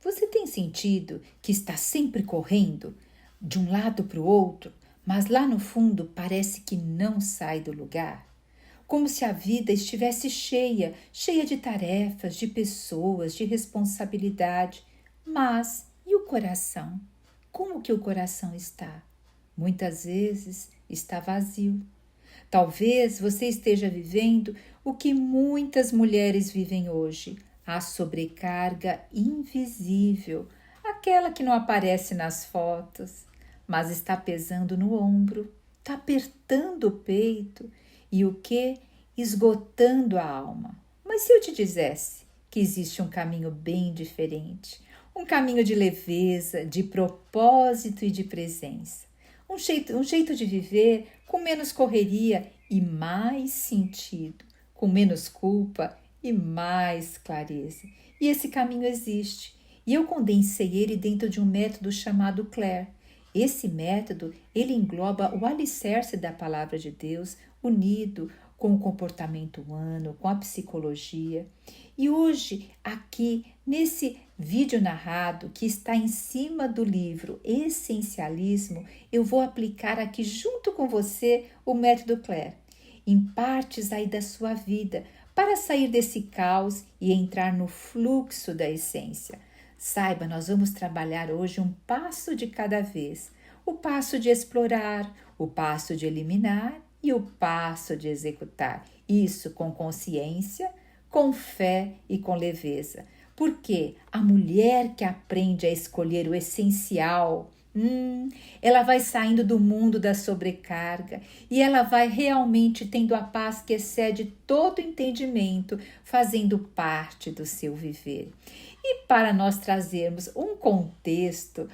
Você tem sentido que está sempre correndo de um lado para o outro, mas lá no fundo parece que não sai do lugar? Como se a vida estivesse cheia, cheia de tarefas, de pessoas, de responsabilidade. Mas e o coração? Como que o coração está? Muitas vezes está vazio. Talvez você esteja vivendo o que muitas mulheres vivem hoje, a sobrecarga invisível, aquela que não aparece nas fotos, mas está pesando no ombro, está apertando o peito e o que? Esgotando a alma. Mas se eu te dissesse que existe um caminho bem diferente, um caminho de leveza, de propósito e de presença, um jeito de viver com menos correria e mais sentido, com menos culpa e mais clareza. E esse caminho existe. E eu condensei ele dentro de um método chamado Claire. Esse método, ele engloba o alicerce da palavra de Deus, unido com o comportamento humano, com a psicologia. E hoje, aqui, nesse vídeo narrado que está em cima do livro Essencialismo, eu vou aplicar aqui junto com você o método Claire, em partes aí da sua vida, para sair desse caos e entrar no fluxo da essência. Saiba, nós vamos trabalhar hoje um passo de cada vez. O passo de explorar, o passo de eliminar e o passo de executar. Isso com consciência, com fé e com leveza. Porque a mulher que aprende a escolher o essencial, ela vai saindo do mundo da sobrecarga e ela vai realmente tendo a paz que excede todo entendimento, fazendo parte do seu viver. E para nós trazermos um contexto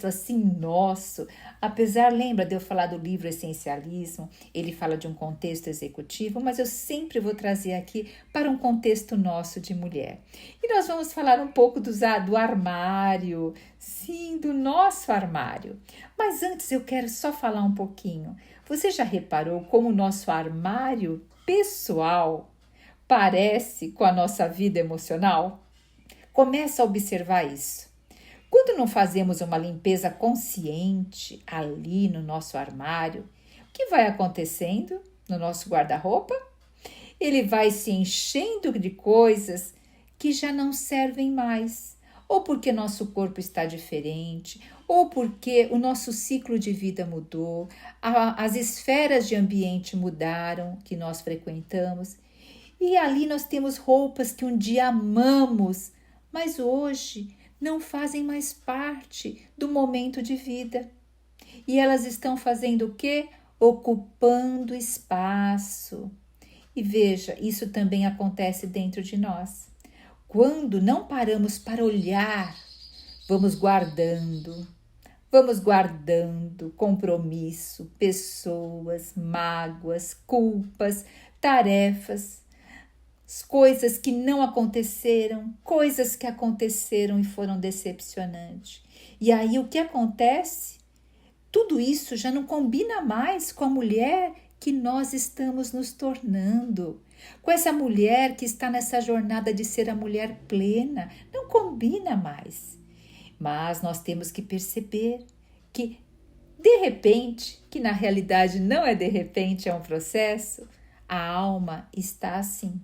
assim nosso, apesar, lembra de eu falar do livro Essencialismo, ele fala de um contexto executivo, mas eu sempre vou trazer aqui para um contexto nosso de mulher. E nós vamos falar um pouco do armário, sim, do nosso armário. Mas antes eu quero só falar um pouquinho. Você já reparou como o nosso armário pessoal parece com a nossa vida emocional? Começa a observar isso. Quando não fazemos uma limpeza consciente ali no nosso armário, o que vai acontecendo no nosso guarda-roupa? Ele vai se enchendo de coisas que já não servem mais, ou porque nosso corpo está diferente, ou porque o nosso ciclo de vida mudou, as esferas de ambiente mudaram que nós frequentamos, e ali nós temos roupas que um dia amamos, mas hoje não fazem mais parte do momento de vida. E elas estão fazendo o quê? Ocupando espaço. E veja, isso também acontece dentro de nós. Quando não paramos para olhar, vamos guardando compromisso, pessoas, mágoas, culpas, tarefas, coisas que não aconteceram, coisas que aconteceram e foram decepcionantes. E aí o que acontece? Tudo isso já não combina mais com a mulher que nós estamos nos tornando, com essa mulher que está nessa jornada de ser a mulher plena. Não combina mais. Mas nós temos que perceber que, de repente, que na realidade não é de repente, é um processo, a alma está assim.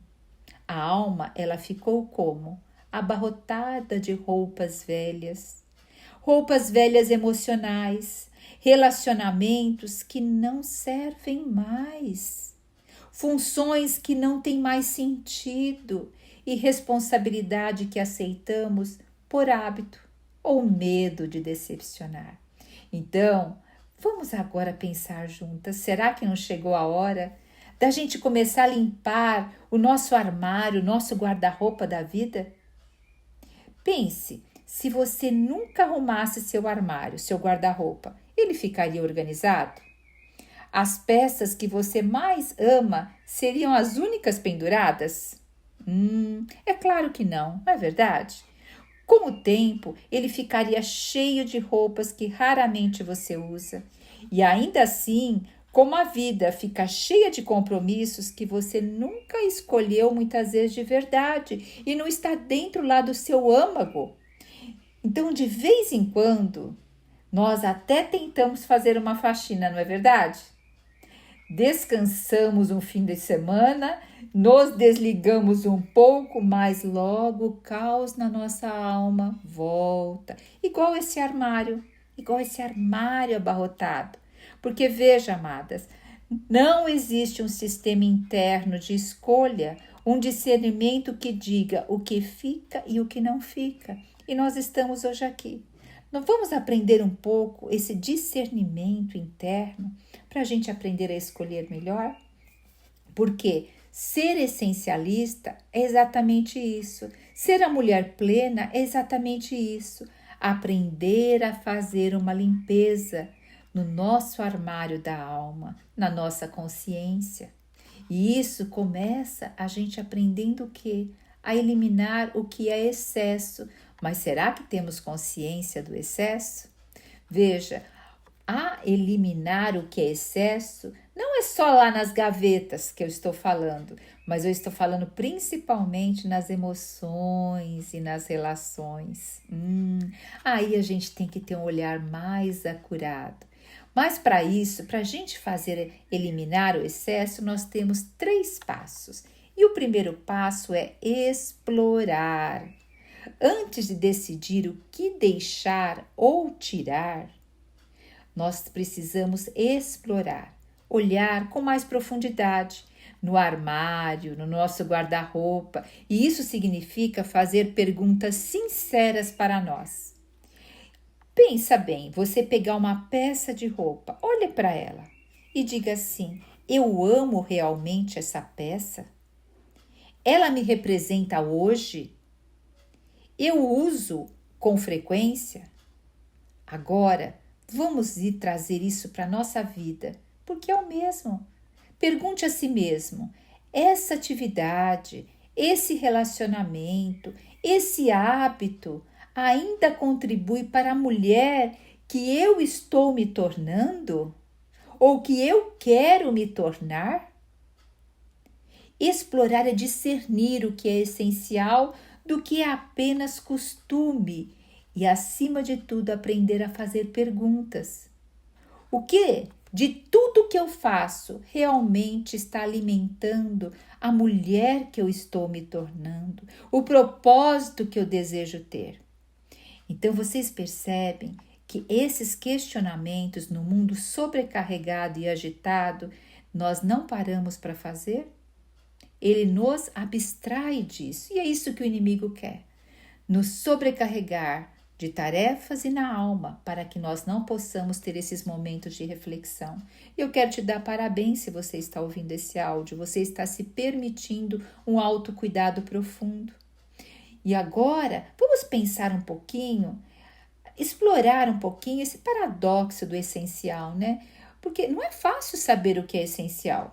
A alma, ela ficou como? Abarrotada de roupas velhas emocionais, relacionamentos que não servem mais, funções que não têm mais sentido e responsabilidade que aceitamos por hábito ou medo de decepcionar. Então, vamos agora pensar juntas, será que não chegou a hora da gente começar a limpar o nosso armário, o nosso guarda-roupa da vida? Pense, se você nunca arrumasse seu armário, seu guarda-roupa, ele ficaria organizado? As peças que você mais ama seriam as únicas penduradas? É claro que não é verdade? Com o tempo, ele ficaria cheio de roupas que raramente você usa. E ainda assim, como a vida fica cheia de compromissos que você nunca escolheu muitas vezes de verdade e não está dentro lá do seu âmago. Então, de vez em quando, nós até tentamos fazer uma faxina, não é verdade? Descansamos um fim de semana, nos desligamos um pouco, mas logo o caos na nossa alma volta, igual esse armário abarrotado. Porque veja, amadas, não existe um sistema interno de escolha, um discernimento que diga o que fica e o que não fica. E nós estamos hoje aqui. Nós vamos aprender um pouco esse discernimento interno para a gente aprender a escolher melhor? Porque ser essencialista é exatamente isso. Ser a mulher plena é exatamente isso. Aprender a fazer uma limpeza no nosso armário da alma, na nossa consciência. E isso começa a gente aprendendo o quê? A eliminar o que é excesso. Mas será que temos consciência do excesso? Veja, a eliminar o que é excesso não é só lá nas gavetas que eu estou falando, mas eu estou falando principalmente nas emoções e nas relações. Aí a gente tem que ter um olhar mais acurado. Mas para isso, para a gente eliminar o excesso, nós temos 3 passos. E o primeiro passo é explorar. Antes de decidir o que deixar ou tirar, nós precisamos explorar, olhar com mais profundidade no armário, no nosso guarda-roupa, e isso significa fazer perguntas sinceras para nós. Pensa bem, você pegar uma peça de roupa, olhe para ela e diga assim: eu amo realmente essa peça? Ela me representa hoje? Eu uso com frequência? Agora, vamos ir trazer isso para a nossa vida, porque é o mesmo. Pergunte a si mesmo: essa atividade, esse relacionamento, esse hábito ainda contribui para a mulher que eu estou me tornando? Ou que eu quero me tornar? Explorar é discernir o que é essencial do que é apenas costume e, acima de tudo, aprender a fazer perguntas. O que de tudo que eu faço realmente está alimentando a mulher que eu estou me tornando, o propósito que eu desejo ter? Então, vocês percebem que esses questionamentos no mundo sobrecarregado e agitado, nós não paramos para fazer? Ele nos abstrai disso, e é isso que o inimigo quer, nos sobrecarregar de tarefas e na alma, para que nós não possamos ter esses momentos de reflexão. Eu quero te dar parabéns se você está ouvindo esse áudio, você está se permitindo um autocuidado profundo. E agora, vamos pensar um pouquinho, explorar um pouquinho esse paradoxo do essencial, né? Porque não é fácil saber o que é essencial.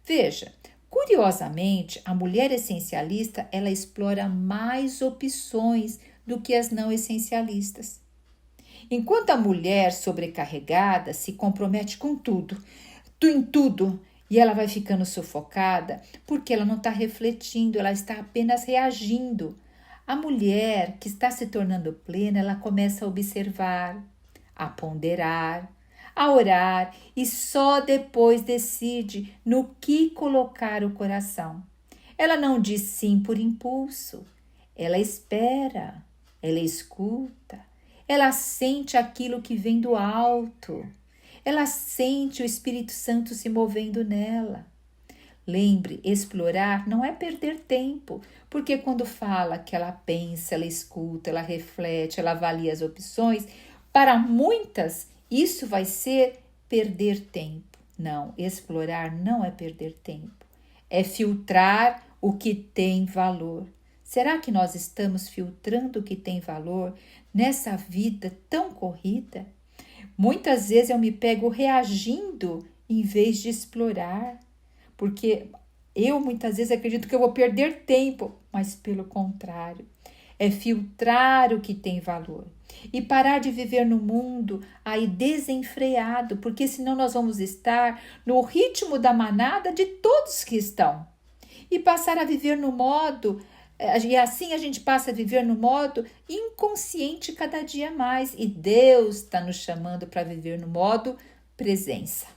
Veja, curiosamente, a mulher essencialista, ela explora mais opções do que as não essencialistas. Enquanto a mulher sobrecarregada se compromete com tudo, em tudo, e ela vai ficando sufocada porque ela não está refletindo, ela está apenas reagindo. A mulher que está se tornando plena, ela começa a observar, a ponderar, a orar e só depois decide no que colocar o coração. Ela não diz sim por impulso, ela espera, ela escuta, ela sente aquilo que vem do alto, ela sente o Espírito Santo se movendo nela. Lembre, explorar não é perder tempo, porque quando fala que ela pensa, ela escuta, ela reflete, ela avalia as opções, para muitas isso vai ser perder tempo. Não, explorar não é perder tempo. É filtrar o que tem valor. Será que nós estamos filtrando o que tem valor nessa vida tão corrida? Muitas vezes eu me pego reagindo em vez de explorar, porque eu muitas vezes acredito que eu vou perder tempo, mas pelo contrário, é filtrar o que tem valor. E parar de viver no mundo aí desenfreado, porque senão nós vamos estar no ritmo da manada de todos que estão. E passar a viver no modo E assim a gente passa a viver no modo inconsciente cada dia mais. E Deus está nos chamando para viver no modo presença.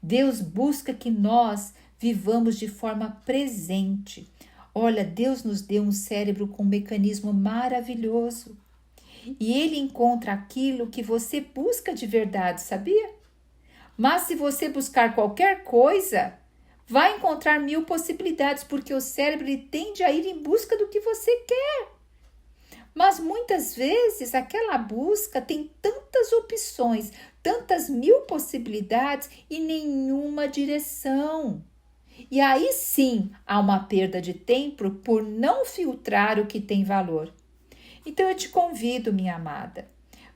Deus busca que nós vivamos de forma presente. Olha, Deus nos deu um cérebro com um mecanismo maravilhoso. E Ele encontra aquilo que você busca de verdade, sabia? Mas se você buscar qualquer coisa, vai encontrar 1000 possibilidades, porque o cérebro ele tende a ir em busca do que você quer. Mas muitas vezes aquela busca tem tantas opções, tantas 1000 possibilidades e nenhuma direção. E aí sim há uma perda de tempo por não filtrar o que tem valor. Então eu te convido, minha amada,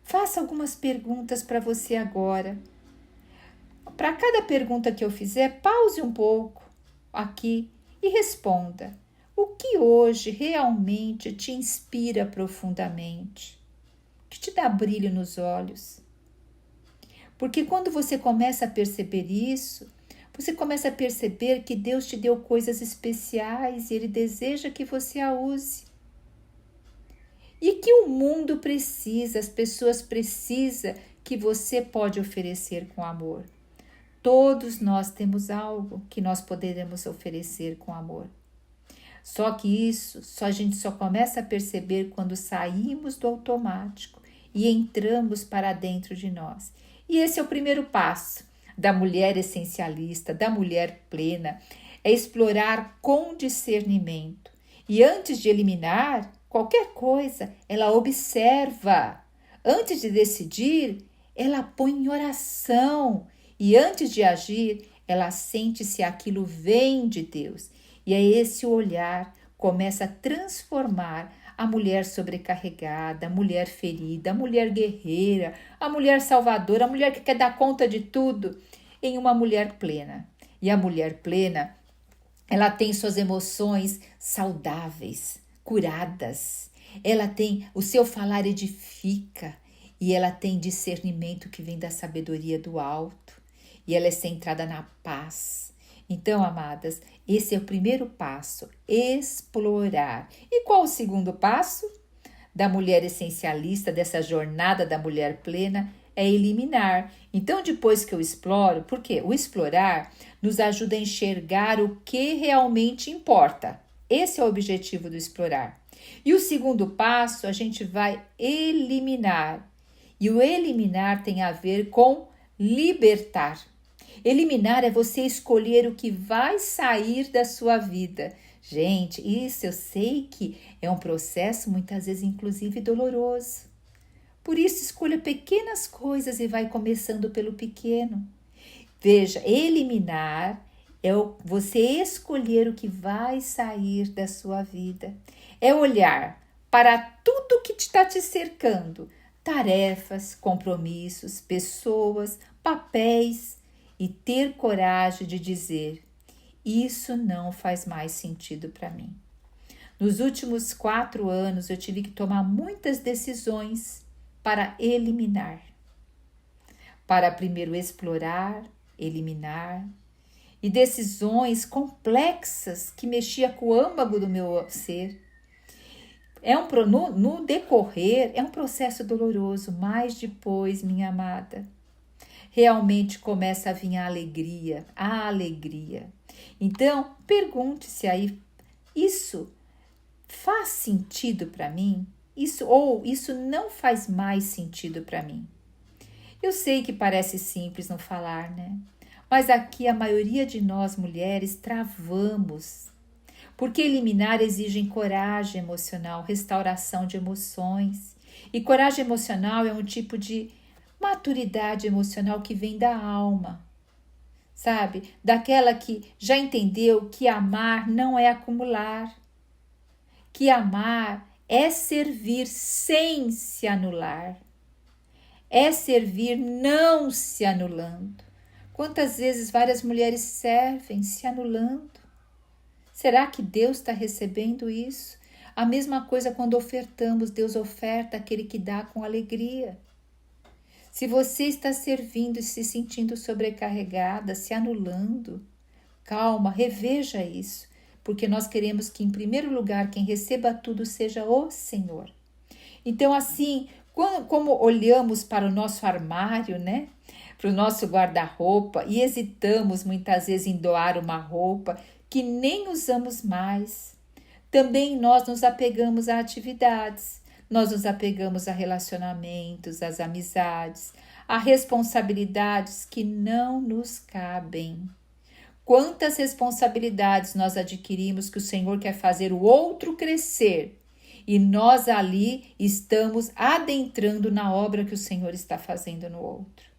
faça algumas perguntas para você agora. Para cada pergunta que eu fizer, pause um pouco aqui e responda. O que hoje realmente te inspira profundamente? O que te dá brilho nos olhos? Porque quando você começa a perceber isso, você começa a perceber que Deus te deu coisas especiais e Ele deseja que você a use. E que o mundo precisa, as pessoas precisam que você pode oferecer com amor. Todos nós temos algo que nós poderemos oferecer com amor. Só que isso a gente só começa a perceber quando saímos do automático e entramos para dentro de nós. E esse é o primeiro passo da mulher essencialista, da mulher plena, é explorar com discernimento. E antes de eliminar qualquer coisa, ela observa. Antes de decidir, ela põe em oração. E antes de agir, ela sente se aquilo vem de Deus. E é esse olhar começa a transformar a mulher sobrecarregada, a mulher ferida, a mulher guerreira, a mulher salvadora, a mulher que quer dar conta de tudo, em uma mulher plena. E a mulher plena, ela tem suas emoções saudáveis, curadas. Ela tem, o seu falar edifica e ela tem discernimento que vem da sabedoria do alto. E ela é centrada na paz. Então, amadas, esse é o primeiro passo, explorar. E qual o segundo passo da mulher essencialista, dessa jornada da mulher plena? É eliminar. Então, depois que eu exploro, porque o explorar nos ajuda a enxergar o que realmente importa. Esse é o objetivo do explorar. E o segundo passo, a gente vai eliminar. E o eliminar tem a ver com libertar. Eliminar é você escolher o que vai sair da sua vida. Gente, isso eu sei que é um processo muitas vezes inclusive doloroso. Por isso escolha pequenas coisas e vai começando pelo pequeno. Veja, eliminar é você escolher o que vai sair da sua vida. É olhar para tudo que está te cercando. Tarefas, compromissos, pessoas, papéis. E ter coragem de dizer, isso não faz mais sentido para mim. Nos últimos 4 anos, eu tive que tomar muitas decisões para eliminar. Para primeiro explorar, eliminar. E decisões complexas que mexiam com o âmago do meu ser. No decorrer, é um processo doloroso, mas depois, minha amada, realmente começa a vir a alegria. Então, pergunte-se aí, isso faz sentido para mim? Isso não faz mais sentido para mim? Eu sei que parece simples não falar, né? Mas aqui a maioria de nós mulheres travamos. Porque eliminar exige coragem emocional, restauração de emoções. E coragem emocional é um tipo de maturidade emocional que vem da alma, sabe? Daquela que já entendeu que amar não é acumular, que amar é servir sem se anular, é servir não se anulando. Quantas vezes várias mulheres servem se anulando? Será que Deus está recebendo isso? A mesma coisa quando ofertamos, Deus oferta aquele que dá com alegria. Se você está servindo e se sentindo sobrecarregada, se anulando, calma, reveja isso. porque nós queremos que, em primeiro lugar, quem receba tudo seja o Senhor. Então, assim, como olhamos para o nosso armário, né? Para o nosso guarda-roupa e hesitamos muitas vezes em doar uma roupa que nem usamos mais. Também nós nos apegamos a atividades, nós nos apegamos a relacionamentos, às amizades, a responsabilidades que não nos cabem. Quantas responsabilidades nós adquirimos que o Senhor quer fazer o outro crescer e nós ali estamos adentrando na obra que o Senhor está fazendo no outro.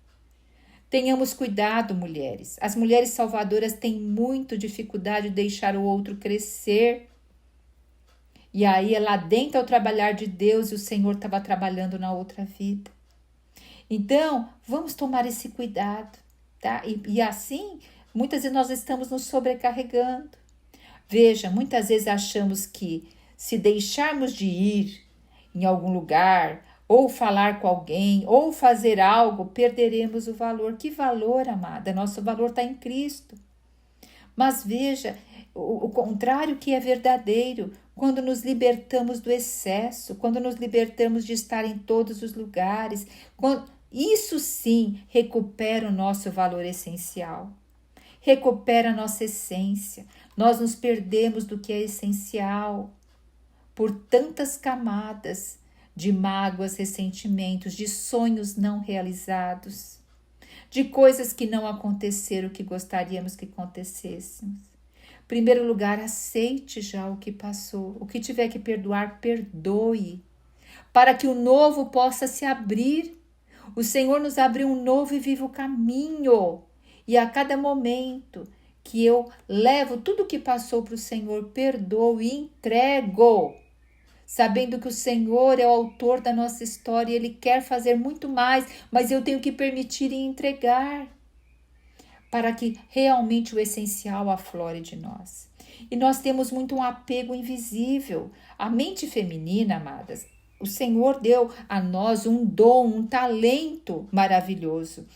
Tenhamos cuidado, mulheres. As mulheres salvadoras têm muito dificuldade de deixar o outro crescer. E aí ela adentra ao trabalhar de Deus e o Senhor estava trabalhando na outra vida. Então, vamos tomar esse cuidado, tá? E assim, muitas vezes nós estamos nos sobrecarregando. Veja, muitas vezes achamos que se deixarmos de ir em algum lugar, ou falar com alguém, ou fazer algo, perderemos o valor. Que valor, amada? Nosso valor está em Cristo. Mas veja, o contrário que é verdadeiro, quando nos libertamos do excesso, quando nos libertamos de estar em todos os lugares, isso sim recupera o nosso valor essencial, recupera a nossa essência. Nós nos perdemos do que é essencial por tantas camadas de mágoas, ressentimentos, de sonhos não realizados, de coisas que não aconteceram que gostaríamos que acontecessem. Em primeiro lugar, aceite já o que passou. O que tiver que perdoar, perdoe, para que o novo possa se abrir. O Senhor nos abriu um novo e vivo caminho. E a cada momento que eu levo tudo o que passou para o Senhor, perdoo e entrego, sabendo que o Senhor é o autor da nossa história e Ele quer fazer muito mais, mas eu tenho que permitir e entregar, para que realmente o essencial aflore de nós. E nós temos muito um apego invisível. A mente feminina, amadas, o Senhor deu a nós um dom, um talento maravilhoso,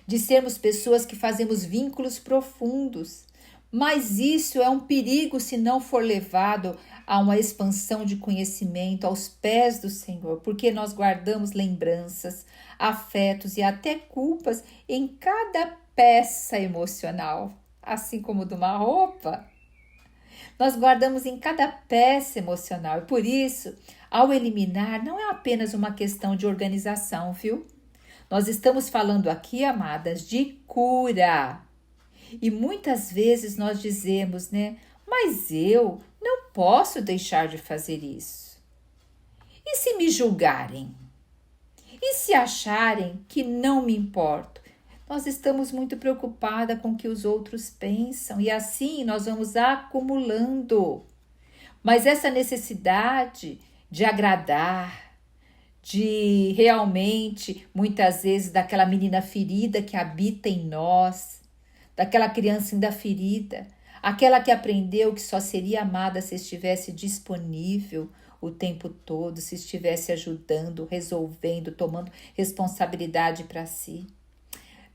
de sermos pessoas que fazemos vínculos profundos. Mas isso é um perigo se não for levado a uma expansão de conhecimento aos pés do Senhor, porque nós guardamos lembranças, afetos e até culpas em cada peça emocional, assim como de uma roupa. Nós guardamos em cada peça emocional e por isso, ao eliminar, não é apenas uma questão de organização, viu? Nós estamos falando aqui, amadas, de cura. E muitas vezes nós dizemos, né? Mas eu não posso deixar de fazer isso. E se me julgarem? E se acharem que não me importo? Nós estamos muito preocupadas com o que os outros pensam e assim nós vamos acumulando. Mas essa necessidade de agradar, de realmente, muitas vezes, daquela menina ferida que habita em nós, daquela criança ainda ferida, aquela que aprendeu que só seria amada se estivesse disponível o tempo todo, se estivesse ajudando, resolvendo, tomando responsabilidade para si.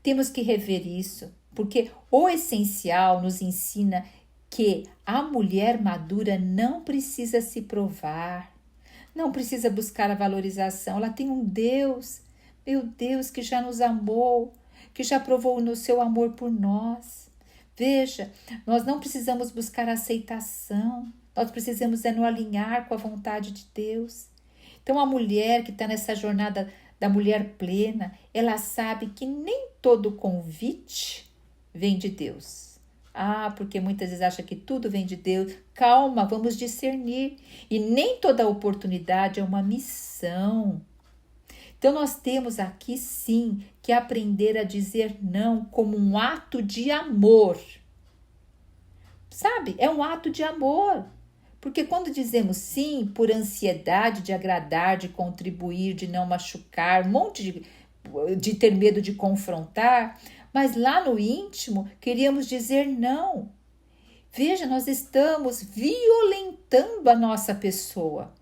Temos que rever isso, porque o essencial nos ensina que a mulher madura não precisa se provar, não precisa buscar a valorização, ela tem um Deus, meu Deus, que já nos amou, que já provou no seu amor por nós. Veja, nós não precisamos buscar aceitação, nós precisamos nos alinhar com a vontade de Deus. Então a mulher que está nessa jornada da mulher plena, ela sabe que nem todo convite vem de Deus. Porque muitas vezes acha que tudo vem de Deus. Calma, vamos discernir. E nem toda oportunidade é uma missão. Então nós temos aqui sim que aprender a dizer não como um ato de amor. Sabe? É um ato de amor. Porque quando dizemos sim por ansiedade de agradar, de contribuir, de não machucar, um monte de ter medo de confrontar, mas lá no íntimo queríamos dizer não. Veja, nós estamos violentando a nossa pessoa.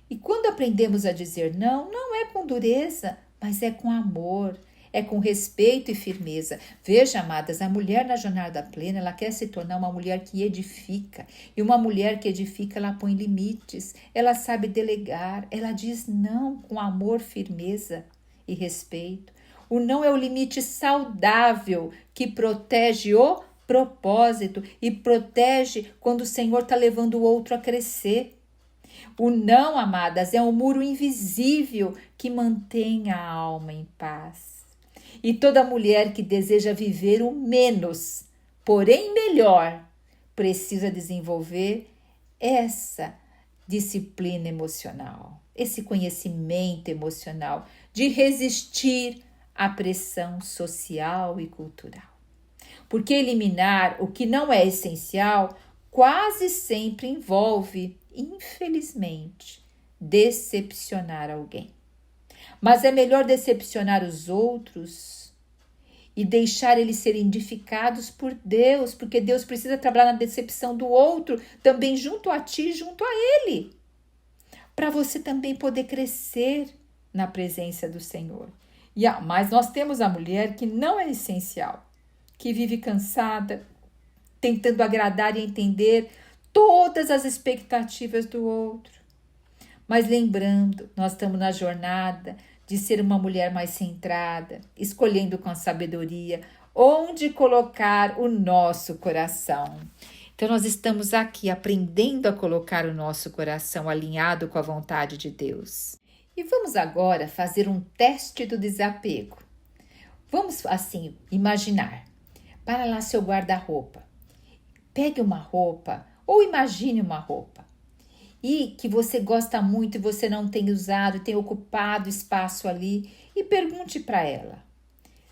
E quando aprendemos a dizer não, não é com dureza, mas é com amor. é com respeito e firmeza. Veja, amadas, a mulher na jornada plena, ela quer se tornar uma mulher que edifica. E uma mulher que edifica, ela põe limites, ela sabe delegar, ela diz não com amor, firmeza e respeito. O não é o limite saudável que protege o propósito e protege quando o Senhor está levando o outro a crescer. O não, amadas, é um muro invisível que mantém a alma em paz. E toda mulher que deseja viver o menos, porém melhor, precisa desenvolver essa disciplina emocional, esse conhecimento emocional de resistir à pressão social e cultural. Porque eliminar o que não é essencial quase sempre envolve, infelizmente, decepcionar alguém. Mas é melhor decepcionar os outros e deixar eles serem edificados por Deus, porque Deus precisa trabalhar na decepção do outro, também junto a ti, junto a ele, para você também poder crescer na presença do Senhor. Mas nós temos a mulher que não é essencial, que vive cansada, tentando agradar e entender todas as expectativas do outro. Mas lembrando, nós estamos na jornada de ser uma mulher mais centrada, escolhendo com sabedoria onde colocar o nosso coração. Então nós estamos aqui aprendendo a colocar o nosso coração alinhado com a vontade de Deus. E vamos agora fazer um teste do desapego. Vamos assim imaginar. Para lá seu guarda-roupa. Pegue uma roupa ou imagine uma roupa e que você gosta muito e você não tem usado, tem ocupado espaço ali, e pergunte para ela: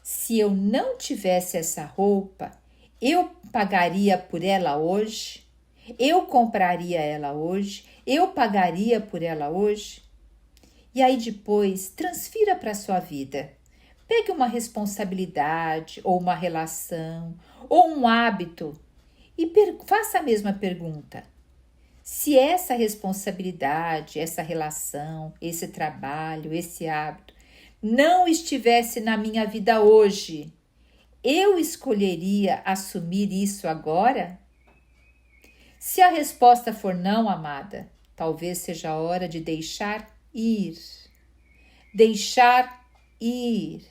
se eu não tivesse essa roupa, eu pagaria por ela hoje? Eu compraria ela hoje? Eu pagaria por ela hoje? E aí depois transfira para a sua vida. Pegue uma responsabilidade ou uma relação ou um hábito e faça a mesma pergunta. Se essa responsabilidade, essa relação, esse trabalho, esse hábito não estivesse na minha vida hoje, eu escolheria assumir isso agora? Se a resposta for não, amada, talvez seja a hora de deixar ir. Deixar ir.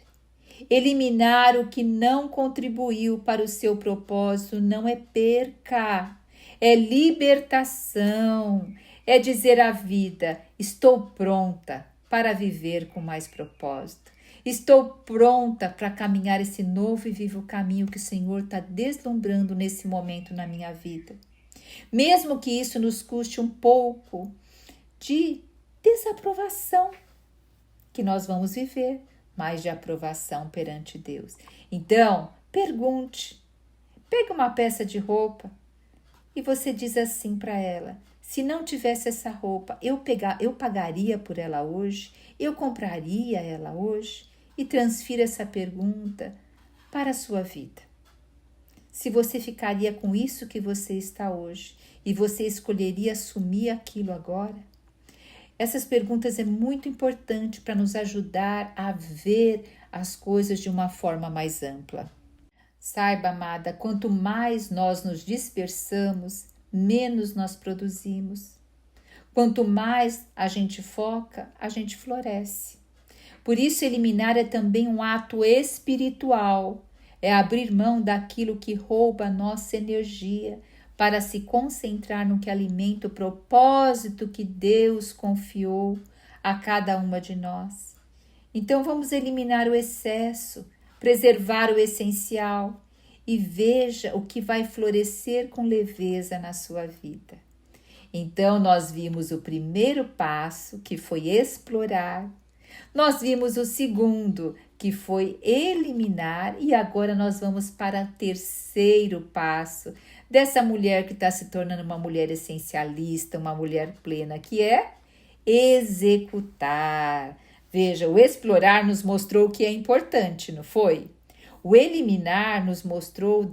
Eliminar o que não contribuiu para o seu propósito não é perca, é libertação, é dizer à vida: estou pronta para viver com mais propósito, estou pronta para caminhar esse novo e vivo caminho que o Senhor está deslumbrando nesse momento na minha vida. Mesmo que isso nos custe um pouco de desaprovação, que nós vamos viver, mais de aprovação perante Deus. Então, pergunte, pegue uma peça de roupa e você diz assim para ela: se não tivesse essa roupa, eu pagaria por ela hoje? Eu compraria ela hoje? E transfira essa pergunta para a sua vida. Se você ficaria com isso que você está hoje e você escolheria assumir aquilo agora? Essas perguntas é muito importante para nos ajudar a ver as coisas de uma forma mais ampla. Saiba, amada, quanto mais nós nos dispersamos, menos nós produzimos. Quanto mais a gente foca, a gente floresce. Por isso, eliminar é também um ato espiritual. É abrir mão daquilo que rouba a nossa energia, para se concentrar no que alimenta o propósito que Deus confiou a cada uma de nós. Então vamos eliminar o excesso, preservar o essencial e veja o que vai florescer com leveza na sua vida. Então nós vimos o primeiro passo, que foi explorar. Nós vimos o segundo, que foi eliminar, e agora nós vamos para o terceiro passo dessa mulher que está se tornando uma mulher essencialista, uma mulher plena, que é executar. Veja, o explorar nos mostrou o que é importante, não foi? O eliminar nos mostrou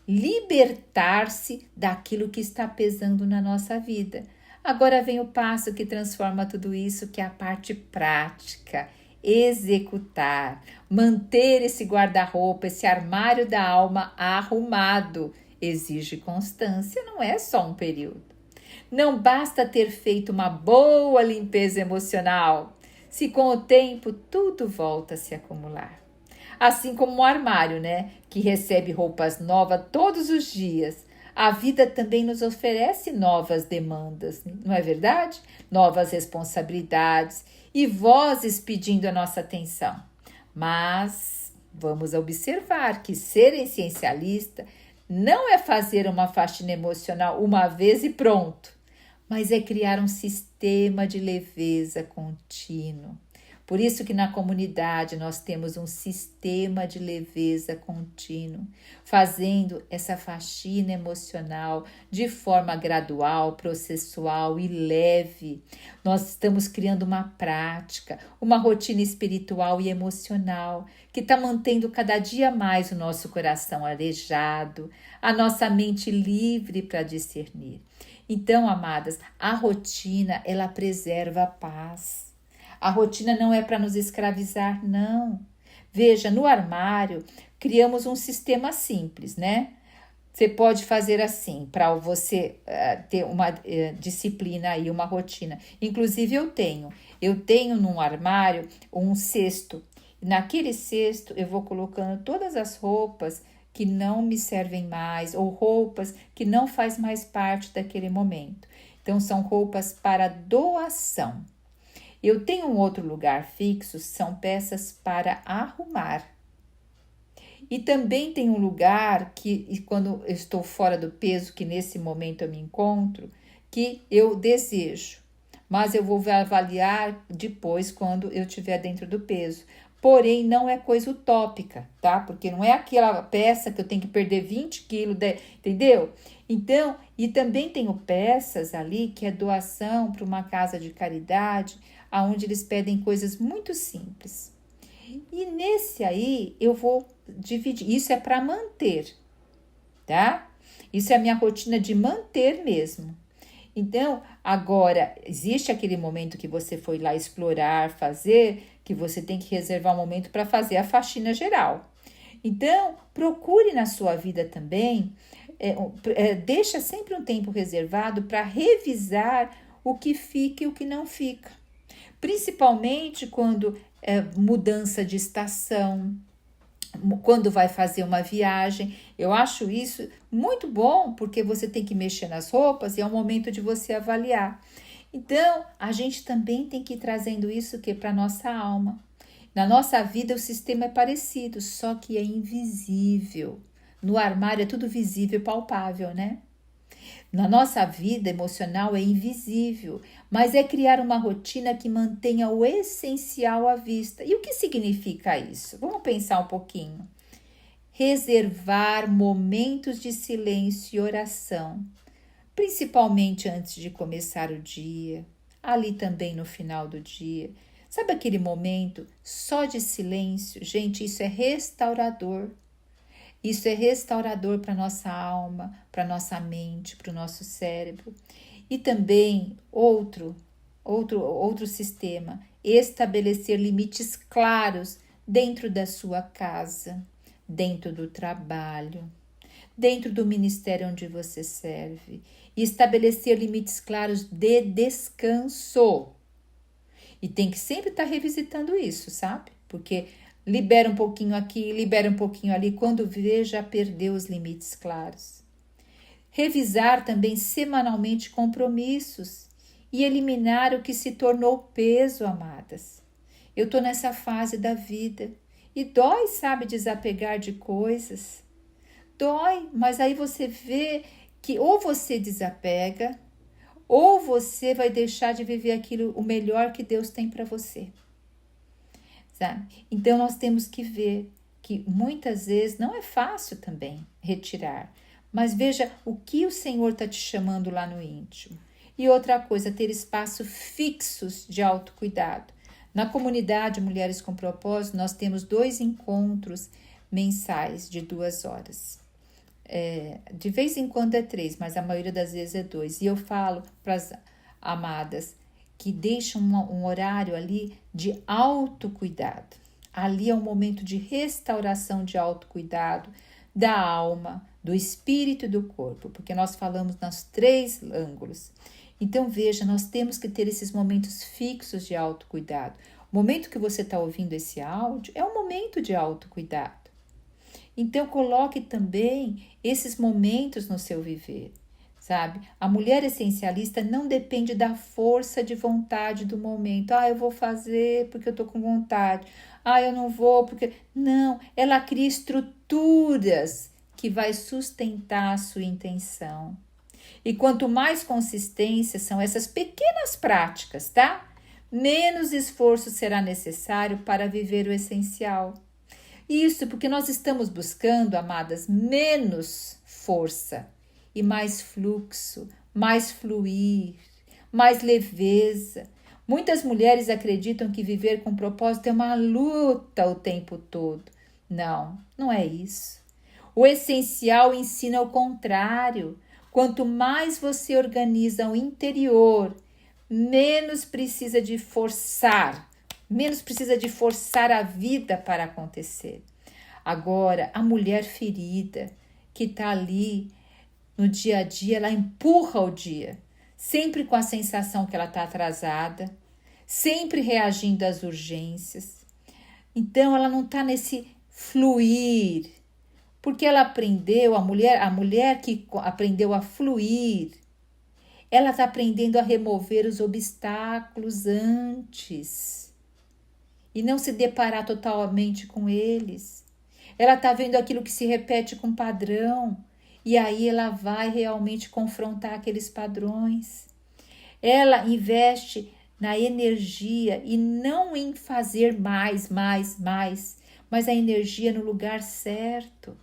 libertar-se daquilo que está pesando na nossa vida. Agora vem o passo que transforma tudo isso, que é a parte prática. executar, manter esse guarda-roupa, esse armário da alma arrumado. Exige constância, não é só um período. Não basta ter feito uma boa limpeza emocional, se com o tempo tudo volta a se acumular. Assim como um armário, né, que recebe roupas novas todos os dias, a vida também nos oferece novas demandas, não é verdade? Novas responsabilidades e vozes pedindo a nossa atenção. Mas vamos observar que ser essencialista não é fazer uma faxina emocional uma vez e pronto, mas é criar um sistema de leveza contínuo. Por isso que na comunidade nós temos um sistema de leveza contínuo, fazendo essa faxina emocional de forma gradual, processual e leve. Nós estamos criando uma prática, uma rotina espiritual e emocional que está mantendo cada dia mais o nosso coração arejado, a nossa mente livre para discernir. Então, amadas, a rotina, ela preserva a paz. A rotina não é para nos escravizar, não. Veja, no armário, criamos um sistema simples, né? Você pode fazer assim, para você ter uma disciplina e uma rotina. Inclusive, eu tenho num armário um cesto. Naquele cesto, eu vou colocando todas as roupas que não me servem mais ou roupas que não faz mais parte daquele momento. Então, são roupas para doação. Eu tenho um outro lugar fixo, são peças para arrumar. E também tem um lugar que, quando eu estou fora do peso, que nesse momento eu me encontro, que eu desejo. Mas eu vou avaliar depois quando eu estiver dentro do peso. Porém, não é coisa utópica, tá? Porque não é aquela peça que eu tenho que perder 20 quilos, entendeu? Então, e também tenho peças ali que é doação para uma casa de caridade, onde eles pedem coisas muito simples. E nesse aí, eu vou dividir. Isso é para manter, tá? Isso é a minha rotina de manter mesmo. Então, agora, existe aquele momento que você foi lá explorar, fazer, que você tem que reservar um momento para fazer a faxina geral. Então, procure na sua vida também, deixa sempre um tempo reservado para revisar o que fica e o que não fica. Principalmente quando é mudança de estação, quando vai fazer uma viagem. Eu acho isso muito bom, porque você tem que mexer nas roupas e é o momento de você avaliar. Então, a gente também tem que ir trazendo isso para a nossa alma. Na nossa vida, o sistema é parecido, só que é invisível. No armário é tudo visível e palpável, né? Na nossa vida emocional é invisível, mas é criar uma rotina que mantenha o essencial à vista. E o que significa isso? Vamos pensar um pouquinho. Reservar momentos de silêncio e oração, principalmente antes de começar o dia, ali também no final do dia. Sabe aquele momento só de silêncio? Gente, isso é restaurador. Isso é restaurador para nossa alma, para nossa mente, para o nosso cérebro. E também outro sistema, estabelecer limites claros dentro da sua casa, dentro do trabalho, dentro do ministério onde você serve. E estabelecer limites claros de descanso. E tem que sempre estar revisitando isso, sabe? Porque libera um pouquinho aqui, libera um pouquinho ali. Quando vê, já perdeu os limites claros. Revisar também semanalmente compromissos e eliminar o que se tornou peso, amadas. Eu estou nessa fase da vida e dói, sabe, desapegar de coisas. Dói, mas aí você vê que ou você desapega ou você vai deixar de viver aquilo, o melhor que Deus tem para você. Sabe? Então, nós temos que ver que muitas vezes não é fácil também retirar. Mas veja o que o Senhor está te chamando lá no íntimo. E outra coisa, ter espaços fixos de autocuidado. Na comunidade Mulheres com Propósito, nós temos 2 encontros mensais de 2 horas. De vez em quando é 3, mas a maioria das vezes é 2. E eu falo para as amadas que deixa um horário ali de autocuidado. Ali é um momento de restauração de autocuidado da alma, do espírito e do corpo, porque nós falamos nos 3 ângulos. Então veja, nós temos que ter esses momentos fixos de autocuidado. O momento que você está ouvindo esse áudio é um momento de autocuidado. Então coloque também esses momentos no seu viver, sabe? A mulher essencialista não depende da força de vontade do momento. Eu vou fazer porque eu estou com vontade. Eu não vou porque... Não, ela cria estruturas que vai sustentar a sua intenção. E quanto mais consistência são essas pequenas práticas, tá? Menos esforço será necessário para viver o essencial. Isso porque nós estamos buscando, amadas, menos força e mais fluxo, mais fluir, mais leveza. Muitas mulheres acreditam que viver com propósito é uma luta o tempo todo. Não, não é isso. O essencial ensina o contrário. Quanto mais você organiza o interior, menos precisa de forçar a vida para acontecer. Agora, a mulher ferida que está ali no dia a dia, ela empurra o dia, sempre com a sensação que ela está atrasada, sempre reagindo às urgências. Então, ela não está nesse fluir, porque ela aprendeu, a mulher que aprendeu a fluir, ela está aprendendo a remover os obstáculos antes e não se deparar totalmente com eles. Ela está vendo aquilo que se repete com padrão e aí ela vai realmente confrontar aqueles padrões. Ela investe na energia e não em fazer mais, mas a energia no lugar certo.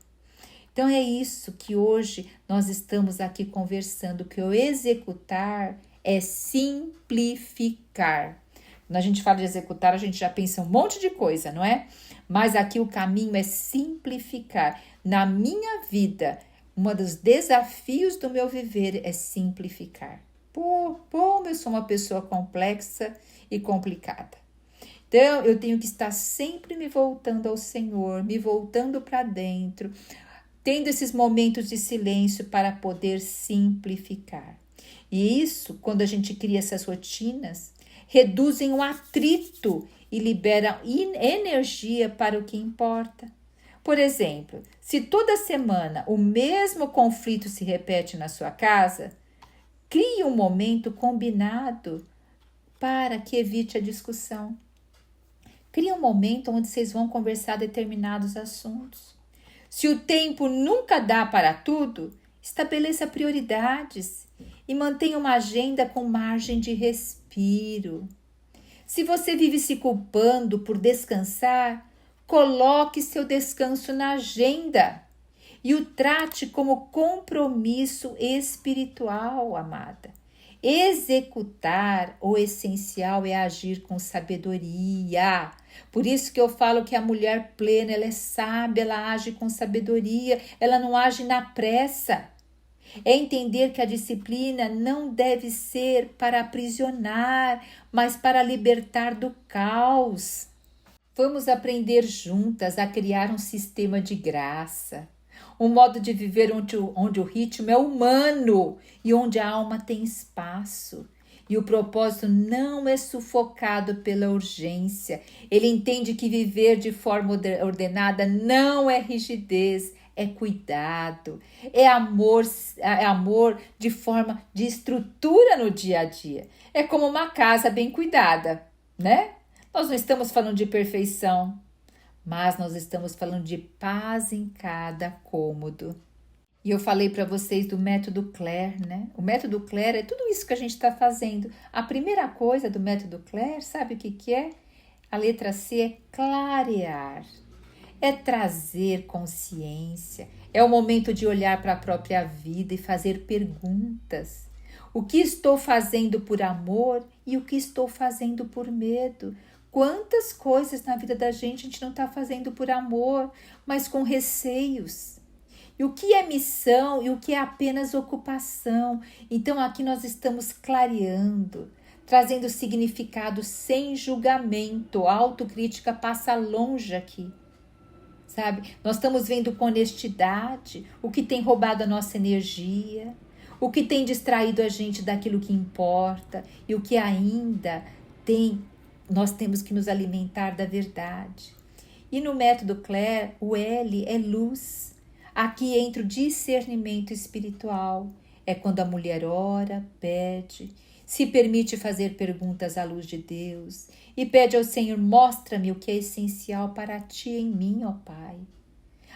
Então é isso que hoje nós estamos aqui conversando, que o executar é simplificar. Quando a gente fala de executar, a gente já pensa um monte de coisa, não é? Mas aqui o caminho é simplificar. Na minha vida, um dos desafios do meu viver é simplificar. Eu sou uma pessoa complexa e complicada. Então, eu tenho que estar sempre me voltando ao Senhor, me voltando para dentro, tendo esses momentos de silêncio para poder simplificar. E isso, quando a gente cria essas rotinas, reduzem o atrito e liberam energia para o que importa. Por exemplo, se toda semana o mesmo conflito se repete na sua casa, crie um momento combinado para que evite a discussão. Crie um momento onde vocês vão conversar determinados assuntos. Se o tempo nunca dá para tudo, estabeleça prioridades e mantenha uma agenda com margem de respiro. Se você vive se culpando por descansar, coloque seu descanso na agenda e o trate como compromisso espiritual, amada. Executar o essencial é agir com sabedoria. Por isso que eu falo que a mulher plena, ela é sábia, ela age com sabedoria, ela não age na pressa. É entender que a disciplina não deve ser para aprisionar, mas para libertar do caos. Vamos aprender juntas a criar um sistema de graça, um modo de viver onde o ritmo é humano e onde a alma tem espaço. E o propósito não é sufocado pela urgência. Ele entende que viver de forma ordenada não é rigidez, é cuidado, é amor de forma de estrutura no dia a dia. É como uma casa bem cuidada, né? Nós não estamos falando de perfeição, mas nós estamos falando de paz em cada cômodo. E eu falei para vocês do método Claire, né? O método Claire é tudo isso que a gente está fazendo. A primeira coisa do método Claire, sabe o que é? A letra C é clarear. É trazer consciência. É o momento de olhar para a própria vida e fazer perguntas. O que estou fazendo por amor e o que estou fazendo por medo? Quantas coisas na vida da gente a gente não está fazendo por amor, mas com receios. E o que é missão e o que é apenas ocupação? Então aqui nós estamos clareando, trazendo significado sem julgamento. A autocrítica passa longe aqui, sabe? Nós estamos vendo com honestidade o que tem roubado a nossa energia, o que tem distraído a gente daquilo que importa e o que ainda tem. Nós temos que nos alimentar da verdade. E no método Claire, o L é luz. Aqui entra o discernimento espiritual. É quando a mulher ora, pede, se permite fazer perguntas à luz de Deus e pede ao Senhor: mostra-me o que é essencial para ti em mim, ó Pai.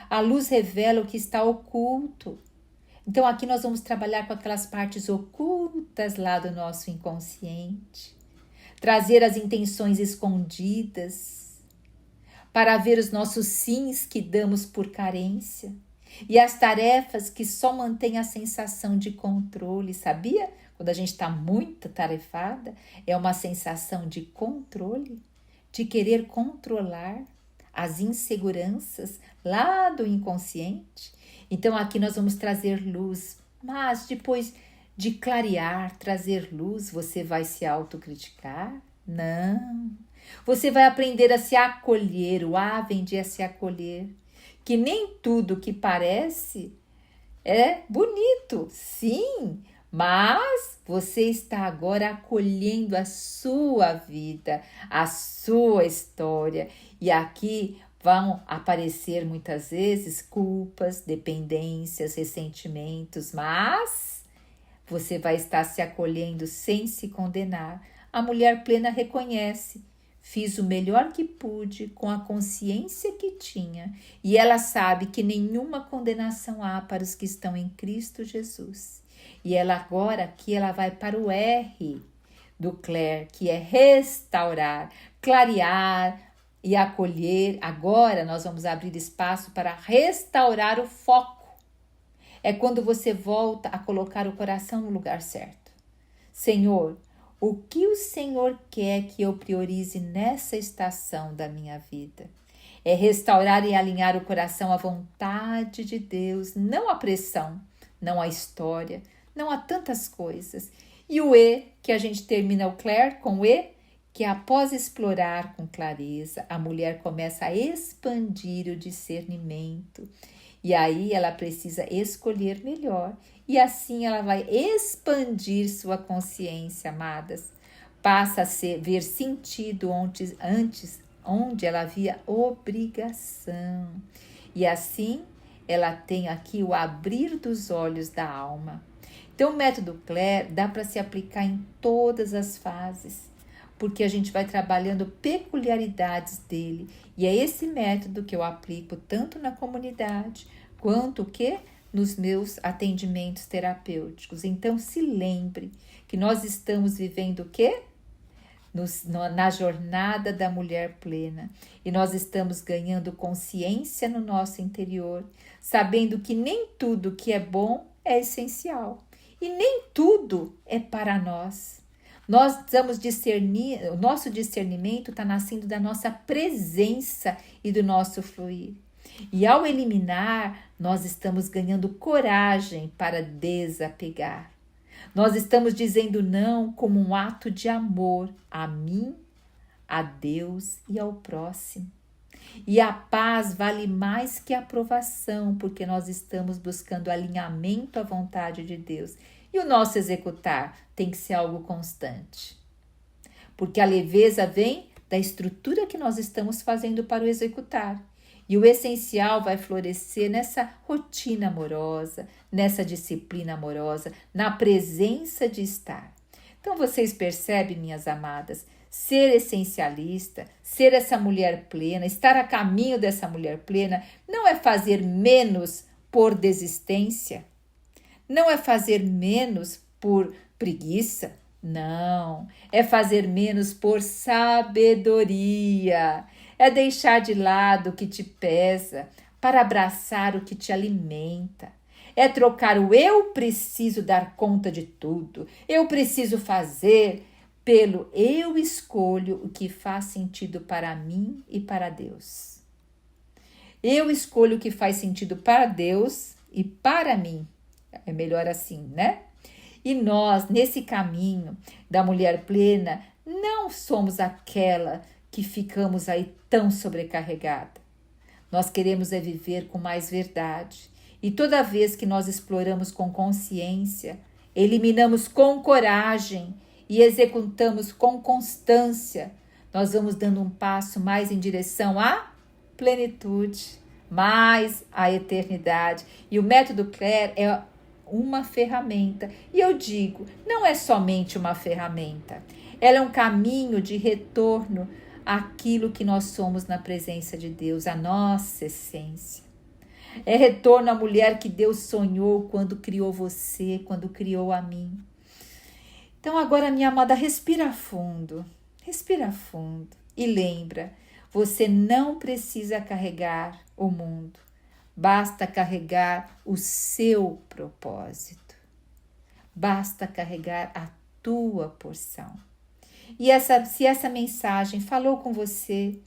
A luz revela o que está oculto. Então aqui nós vamos trabalhar com aquelas partes ocultas lá do nosso inconsciente, trazer as intenções escondidas, para ver os nossos sims que damos por carência e as tarefas que só mantêm a sensação de controle, sabia? Quando a gente está muito tarefada, é uma sensação de controle, de querer controlar as inseguranças lá do inconsciente. Então aqui nós vamos trazer luz, mas depois de clarear, trazer luz, você vai se autocriticar? Não. Você vai aprender a se acolher. O A vem de se acolher. Que nem tudo que parece é bonito, sim, mas você está agora acolhendo a sua vida, a sua história. E aqui vão aparecer muitas vezes culpas, dependências, ressentimentos, mas você vai estar se acolhendo sem se condenar. A mulher plena reconhece: fiz o melhor que pude com a consciência que tinha, e ela sabe que nenhuma condenação há para os que estão em Cristo Jesus. E ela agora aqui ela vai para o R do Claire, que é restaurar, clarear e acolher. Agora nós vamos abrir espaço para restaurar o foco. É quando você volta a colocar o coração no lugar certo. Senhor, o que o Senhor quer que eu priorize nessa estação da minha vida? É restaurar e alinhar o coração à vontade de Deus, não à pressão, não à história, não a tantas coisas. E o E, que a gente termina o Claire com o E, que após explorar com clareza, a mulher começa a expandir o discernimento. E aí ela precisa escolher melhor. E assim ela vai expandir sua consciência, amadas. Passa a ver sentido onde ela via obrigação. E assim ela tem aqui o abrir dos olhos da alma. Então o método Claire dá para se aplicar em todas as fases, porque a gente vai trabalhando peculiaridades dele. E é esse método que eu aplico tanto na comunidade quanto nos meus atendimentos terapêuticos. Então se lembre que nós estamos vivendo o quê? Na jornada da mulher plena. E nós estamos ganhando consciência no nosso interior, sabendo que nem tudo que é bom é essencial. E nem tudo é para nós. Nós precisamos discernir, o nosso discernimento está nascendo da nossa presença e do nosso fluir. E ao eliminar, nós estamos ganhando coragem para desapegar. Nós estamos dizendo não como um ato de amor a mim, a Deus e ao próximo. E a paz vale mais que a aprovação, porque nós estamos buscando alinhamento à vontade de Deus. E o nosso executar tem que ser algo constante. Porque a leveza vem da estrutura que nós estamos fazendo para o executar. E o essencial vai florescer nessa rotina amorosa, nessa disciplina amorosa, na presença de estar. Então vocês percebem, minhas amadas, ser essencialista, ser essa mulher plena, estar a caminho dessa mulher plena, não é fazer menos por desistência, não é fazer menos por preguiça, não, é fazer menos por sabedoria, é deixar de lado o que te pesa para abraçar o que te alimenta. É trocar o eu preciso dar conta de tudo, eu preciso fazer, pelo eu escolho o que faz sentido para mim e para Deus. Eu escolho o que faz sentido para Deus e para mim. É melhor assim, né? E nós, nesse caminho da mulher plena, não somos aquela que ficamos aí tão sobrecarregada. Nós queremos é viver com mais verdade. E toda vez que nós exploramos com consciência, eliminamos com coragem e executamos com constância, nós vamos dando um passo mais em direção à plenitude, mais à eternidade. E o método Claire é uma ferramenta. E eu digo, não é somente uma ferramenta. Ela é um caminho de retorno àquilo que nós somos na presença de Deus, a nossa essência. É retorno à mulher que Deus sonhou quando criou você, quando criou a mim. Então agora, minha amada, respira fundo e lembra, você não precisa carregar o mundo, basta carregar o seu propósito, basta carregar a tua porção. E se essa mensagem falou com você,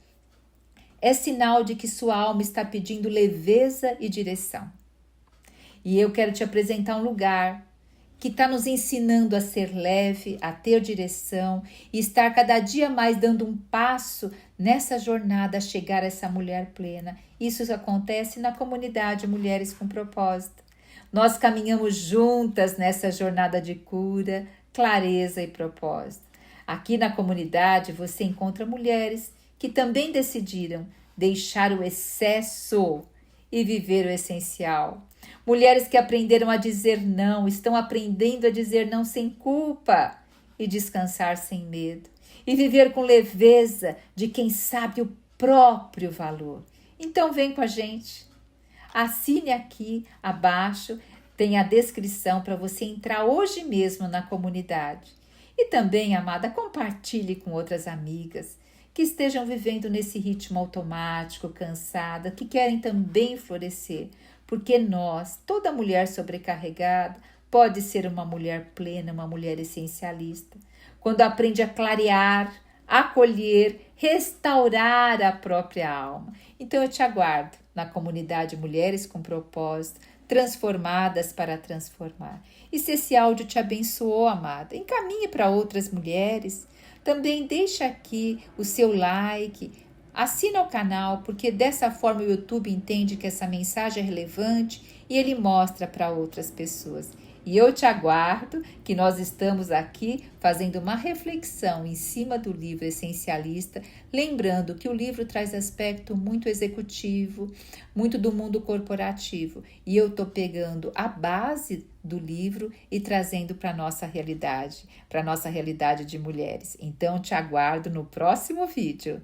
é sinal de que sua alma está pedindo leveza e direção. E eu quero te apresentar um lugar que está nos ensinando a ser leve, a ter direção e estar cada dia mais dando um passo nessa jornada a chegar a essa mulher plena. Isso acontece na comunidade Mulheres com Propósito. Nós caminhamos juntas nessa jornada de cura, clareza e propósito. Aqui na comunidade você encontra mulheres que também decidiram deixar o excesso e viver o essencial. Mulheres que aprenderam a dizer não, estão aprendendo a dizer não sem culpa e descansar sem medo. E viver com leveza de quem sabe o próprio valor. Então vem com a gente. Assine aqui abaixo, tem a descrição para você entrar hoje mesmo na comunidade. E também, amada, compartilhe com outras amigas que estejam vivendo nesse ritmo automático, cansada, que querem também florescer. Porque nós, toda mulher sobrecarregada, pode ser uma mulher plena, uma mulher essencialista. Quando aprende a clarear, acolher, restaurar a própria alma. Então eu te aguardo na comunidade Mulheres com Propósito, transformadas para transformar. E se esse áudio te abençoou, amada, encaminhe para outras mulheres. Também deixa aqui o seu like, assina o canal, porque dessa forma o YouTube entende que essa mensagem é relevante e ele mostra para outras pessoas. E eu te aguardo, que nós estamos aqui fazendo uma reflexão em cima do livro Essencialista, lembrando que o livro traz aspecto muito executivo, muito do mundo corporativo. E eu estou pegando a base do livro e trazendo para a nossa realidade de mulheres. Então, te aguardo no próximo vídeo.